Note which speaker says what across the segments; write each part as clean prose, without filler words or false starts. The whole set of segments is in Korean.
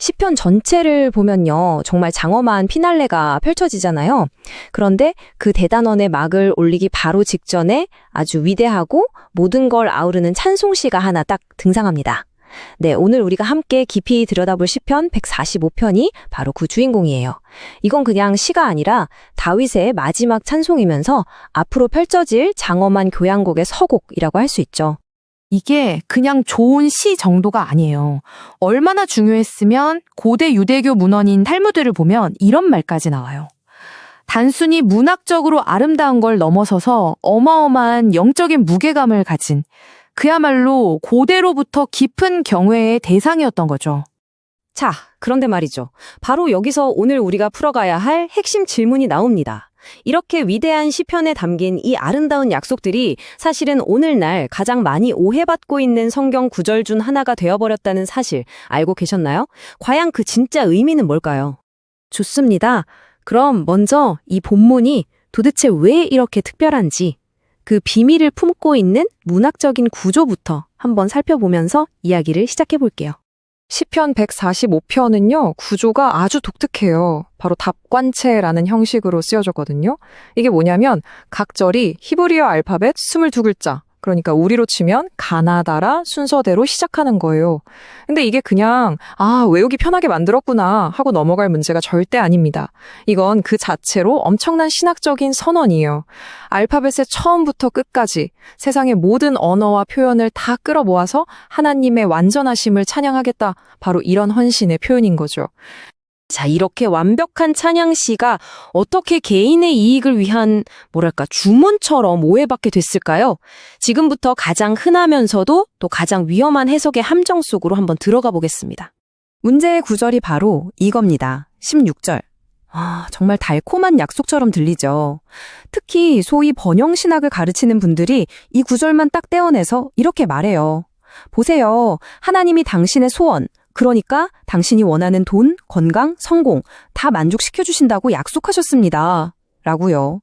Speaker 1: 시편 전체를 보면요. 정말 장엄한 피날레가 펼쳐지잖아요. 그런데 그 대단원의 막을 올리기 바로 직전에 아주 위대하고 모든 걸 아우르는 찬송시가 하나 딱 등장합니다. 네, 오늘 우리가 함께 깊이 들여다볼 시편 145편이 바로 그 주인공이에요. 이건 그냥 시가 아니라 다윗의 마지막 찬송이면서 앞으로 펼쳐질 장엄한 교향곡의 서곡이라고 할 수 있죠.
Speaker 2: 이게 그냥 좋은 시 정도가 아니에요. 얼마나 중요했으면 고대 유대교 문헌인 탈무드를 보면 이런 말까지 나와요. 단순히 문학적으로 아름다운 걸 넘어서서 어마어마한 영적인 무게감을 가진 그야말로 고대로부터 깊은 경외의 대상이었던 거죠.
Speaker 1: 자, 그런데 말이죠. 바로 여기서 오늘 우리가 풀어가야 할 핵심 질문이 나옵니다. 이렇게 위대한 시편에 담긴 이 아름다운 약속들이 사실은 오늘날 가장 많이 오해받고 있는 성경 구절 중 하나가 되어버렸다는 사실 알고 계셨나요? 과연 그 진짜 의미는 뭘까요? 좋습니다. 그럼 먼저 이 본문이 도대체 왜 이렇게 특별한지 그 비밀을 품고 있는 문학적인 구조부터 한번 살펴보면서 이야기를 시작해 볼게요.
Speaker 3: 시편 145편은요, 구조가 아주 독특해요. 바로 답관체라는 형식으로 쓰여졌거든요. 이게 뭐냐면 각 절이 히브리어 알파벳 22글자, 그러니까 우리로 치면 가나다라 순서대로 시작하는 거예요. 근데 이게 그냥 외우기 편하게 만들었구나 하고 넘어갈 문제가 절대 아닙니다. 이건 그 자체로 엄청난 신학적인 선언이에요. 알파벳의 처음부터 끝까지 세상의 모든 언어와 표현을 다 끌어모아서 하나님의 완전하심을 찬양하겠다. 바로 이런 헌신의 표현인 거죠.
Speaker 1: 자, 이렇게 완벽한 찬양시가 어떻게 개인의 이익을 위한 주문처럼 오해받게 됐을까요? 지금부터 가장 흔하면서도 또 가장 위험한 해석의 함정 속으로 한번 들어가 보겠습니다. 문제의 구절이 바로 이겁니다. 16절. 정말 달콤한 약속처럼 들리죠. 특히 소위 번영신학을 가르치는 분들이 이 구절만 딱 떼어내서 이렇게 말해요. 보세요. 하나님이 당신의 소원, 그러니까 당신이 원하는 돈, 건강, 성공 다 만족시켜 주신다고 약속하셨습니다. 라고요.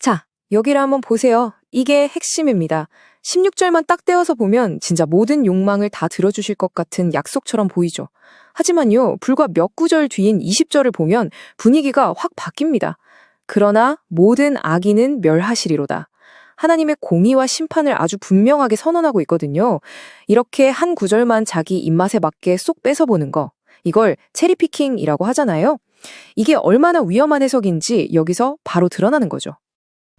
Speaker 1: 자, 여기를 한번 보세요. 이게 핵심입니다. 16절만 딱 떼어서 보면 진짜 모든 욕망을 다 들어주실 것 같은 약속처럼 보이죠. 하지만요, 불과 몇 구절 뒤인 20절을 보면 분위기가 확 바뀝니다. 그러나 모든 악인은 멸하시리로다. 하나님의 공의와 심판을 아주 분명하게 선언하고 있거든요. 이렇게 한 구절만 자기 입맛에 맞게 쏙 뺏어보는 거. 이걸 체리피킹이라고 하잖아요. 이게 얼마나 위험한 해석인지 여기서 바로 드러나는 거죠.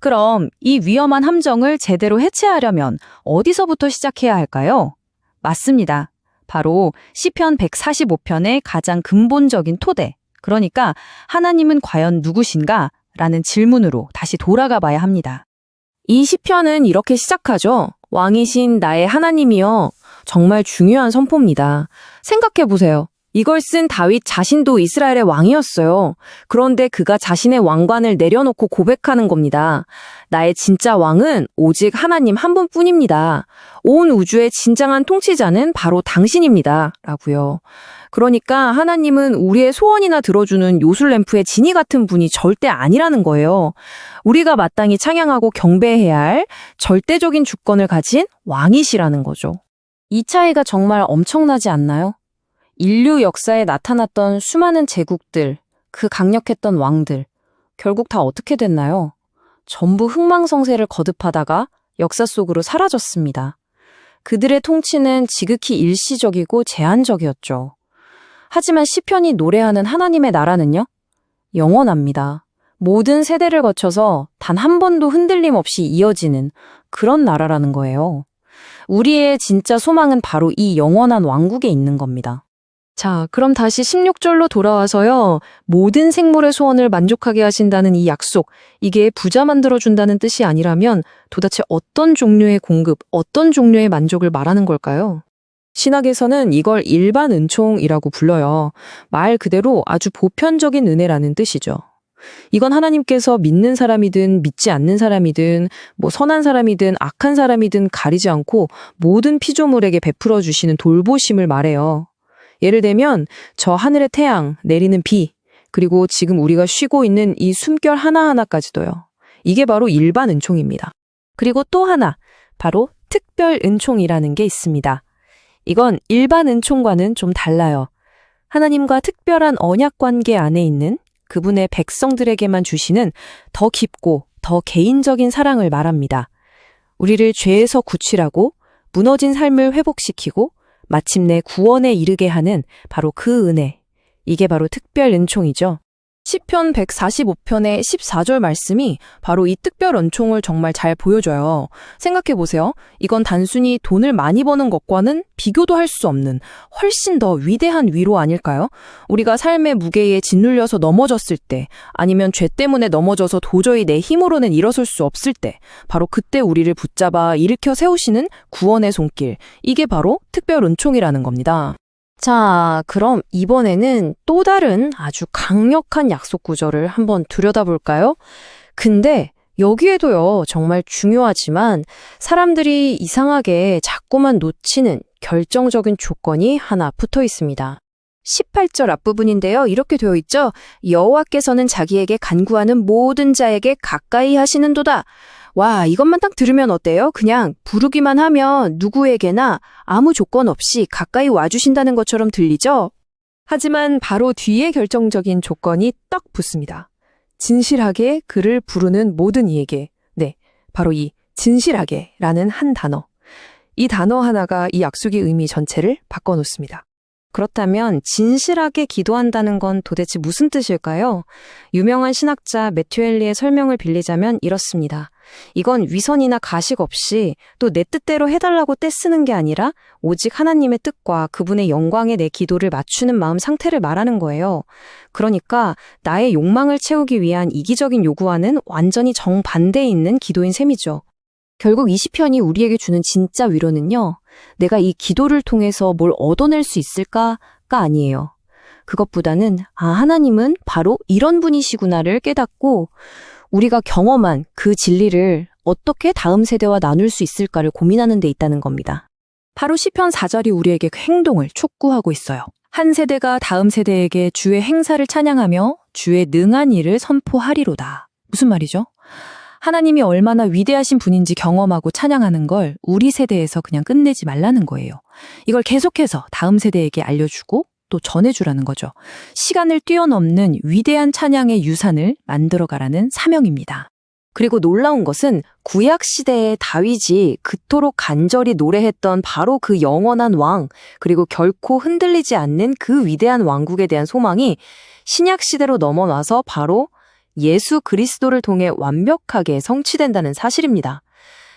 Speaker 1: 그럼 이 위험한 함정을 제대로 해체하려면 어디서부터 시작해야 할까요? 맞습니다. 바로 시편 145편의 가장 근본적인 토대. 그러니까 하나님은 과연 누구신가? 라는 질문으로 다시 돌아가 봐야 합니다. 이 시편은 이렇게 시작하죠. 왕이신 나의 하나님이여. 정말 중요한 선포입니다. 생각해보세요. 이걸 쓴 다윗 자신도 이스라엘의 왕이었어요. 그런데 그가 자신의 왕관을 내려놓고 고백하는 겁니다. 나의 진짜 왕은 오직 하나님 한 분뿐입니다. 온 우주의 진정한 통치자는 바로 당신입니다. 라고요. 그러니까 하나님은 우리의 소원이나 들어주는 요술램프의 지니 같은 분이 절대 아니라는 거예요. 우리가 마땅히 찬양하고 경배해야 할 절대적인 주권을 가진 왕이시라는 거죠. 이 차이가 정말 엄청나지 않나요? 인류 역사에 나타났던 수많은 제국들, 그 강력했던 왕들, 결국 다 어떻게 됐나요? 전부 흥망성쇠를 거듭하다가 역사 속으로 사라졌습니다. 그들의 통치는 지극히 일시적이고 제한적이었죠. 하지만 시편이 노래하는 하나님의 나라는요? 영원합니다. 모든 세대를 거쳐서 단 한 번도 흔들림 없이 이어지는 그런 나라라는 거예요. 우리의 진짜 소망은 바로 이 영원한 왕국에 있는 겁니다. 자, 그럼 다시 16절로 돌아와서요. 모든 생물의 소원을 만족하게 하신다는 이 약속, 이게 부자 만들어준다는 뜻이 아니라면 도대체 어떤 종류의 공급, 어떤 종류의 만족을 말하는 걸까요? 신학에서는 이걸 일반 은총이라고 불러요. 말 그대로 아주 보편적인 은혜라는 뜻이죠. 이건 하나님께서 믿는 사람이든 믿지 않는 사람이든 선한 사람이든 악한 사람이든 가리지 않고 모든 피조물에게 베풀어 주시는 돌보심을 말해요. 예를 들면 저 하늘의 태양, 내리는 비, 그리고 지금 우리가 쉬고 있는 이 숨결 하나하나까지도요. 이게 바로 일반 은총입니다. 그리고 또 하나, 바로 특별 은총이라는 게 있습니다. 이건 일반 은총과는 좀 달라요. 하나님과 특별한 언약 관계 안에 있는 그분의 백성들에게만 주시는 더 깊고 더 개인적인 사랑을 말합니다. 우리를 죄에서 구출하고 무너진 삶을 회복시키고 마침내 구원에 이르게 하는 바로 그 은혜. 이게 바로 특별 은총이죠. 시편 145편의 14절 말씀이 바로 이 특별 은총을 정말 잘 보여줘요. 생각해보세요. 이건 단순히 돈을 많이 버는 것과는 비교도 할 수 없는 훨씬 더 위대한 위로 아닐까요? 우리가 삶의 무게에 짓눌려서 넘어졌을 때, 아니면 죄 때문에 넘어져서 도저히 내 힘으로는 일어설 수 없을 때, 바로 그때 우리를 붙잡아 일으켜 세우시는 구원의 손길. 이게 바로 특별 은총이라는 겁니다. 자, 그럼 이번에는 또 다른 아주 강력한 약속 구절을 한번 들여다볼까요? 근데 여기에도요, 정말 중요하지만 사람들이 이상하게 자꾸만 놓치는 결정적인 조건이 하나 붙어 있습니다. 18절 앞부분인데요. 이렇게 되어 있죠. 여호와께서는 자기에게 간구하는 모든 자에게 가까이 하시는도다. 와, 이것만 딱 들으면 어때요? 그냥 부르기만 하면 누구에게나 아무 조건 없이 가까이 와주신다는 것처럼 들리죠?
Speaker 3: 하지만 바로 뒤에 결정적인 조건이 딱 붙습니다. 진실하게 그를 부르는 모든 이에게. 네, 바로 이 진실하게라는 한 단어. 이 단어 하나가 이 약속의 의미 전체를 바꿔놓습니다.
Speaker 1: 그렇다면 진실하게 기도한다는 건 도대체 무슨 뜻일까요? 유명한 신학자 매튜엘리의 설명을 빌리자면 이렇습니다. 이건 위선이나 가식 없이 또 내 뜻대로 해달라고 떼쓰는 게 아니라 오직 하나님의 뜻과 그분의 영광에 내 기도를 맞추는 마음 상태를 말하는 거예요. 그러니까 나의 욕망을 채우기 위한 이기적인 요구와는 완전히 정반대에 있는 기도인 셈이죠. 결국 이 시편이 우리에게 주는 진짜 위로는요. 내가 이 기도를 통해서 뭘 얻어낼 수 있을까가 아니에요. 그것보다는 하나님은 바로 이런 분이시구나를 깨닫고 우리가 경험한 그 진리를 어떻게 다음 세대와 나눌 수 있을까를 고민하는 데 있다는 겁니다.
Speaker 2: 바로 시편 4절이 우리에게 그 행동을 촉구하고 있어요. 한 세대가 다음 세대에게 주의 행사를 찬양하며 주의 능한 일을 선포하리로다. 무슨 말이죠? 하나님이 얼마나 위대하신 분인지 경험하고 찬양하는 걸 우리 세대에서 그냥 끝내지 말라는 거예요. 이걸 계속해서 다음 세대에게 알려주고 또 전해주라는 거죠. 시간을 뛰어넘는 위대한 찬양의 유산을 만들어가라는 사명입니다.
Speaker 1: 그리고 놀라운 것은 구약 시대의 다윗이 그토록 간절히 노래했던 바로 그 영원한 왕, 그리고 결코 흔들리지 않는 그 위대한 왕국에 대한 소망이 신약 시대로 넘어와서 바로 예수 그리스도를 통해 완벽하게 성취된다는 사실입니다.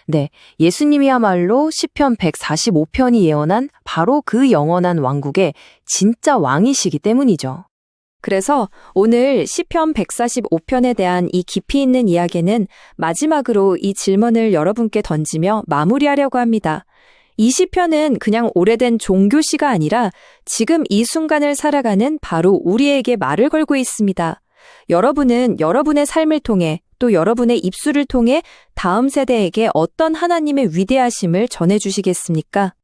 Speaker 1: 네, 예수님이야말로 시편 145편이 예언한 바로 그 영원한 왕국의 진짜 왕이시기 때문이죠. 그래서 오늘 시편 145편에 대한 이 깊이 있는 이야기는 마지막으로 이 질문을 여러분께 던지며 마무리하려고 합니다. 이 시편은 그냥 오래된 종교시가 아니라 지금 이 순간을 살아가는 바로 우리에게 말을 걸고 있습니다. 여러분은 여러분의 삶을 통해 또 여러분의 입술을 통해 다음 세대에게 어떤 하나님의 위대하심을 전해주시겠습니까?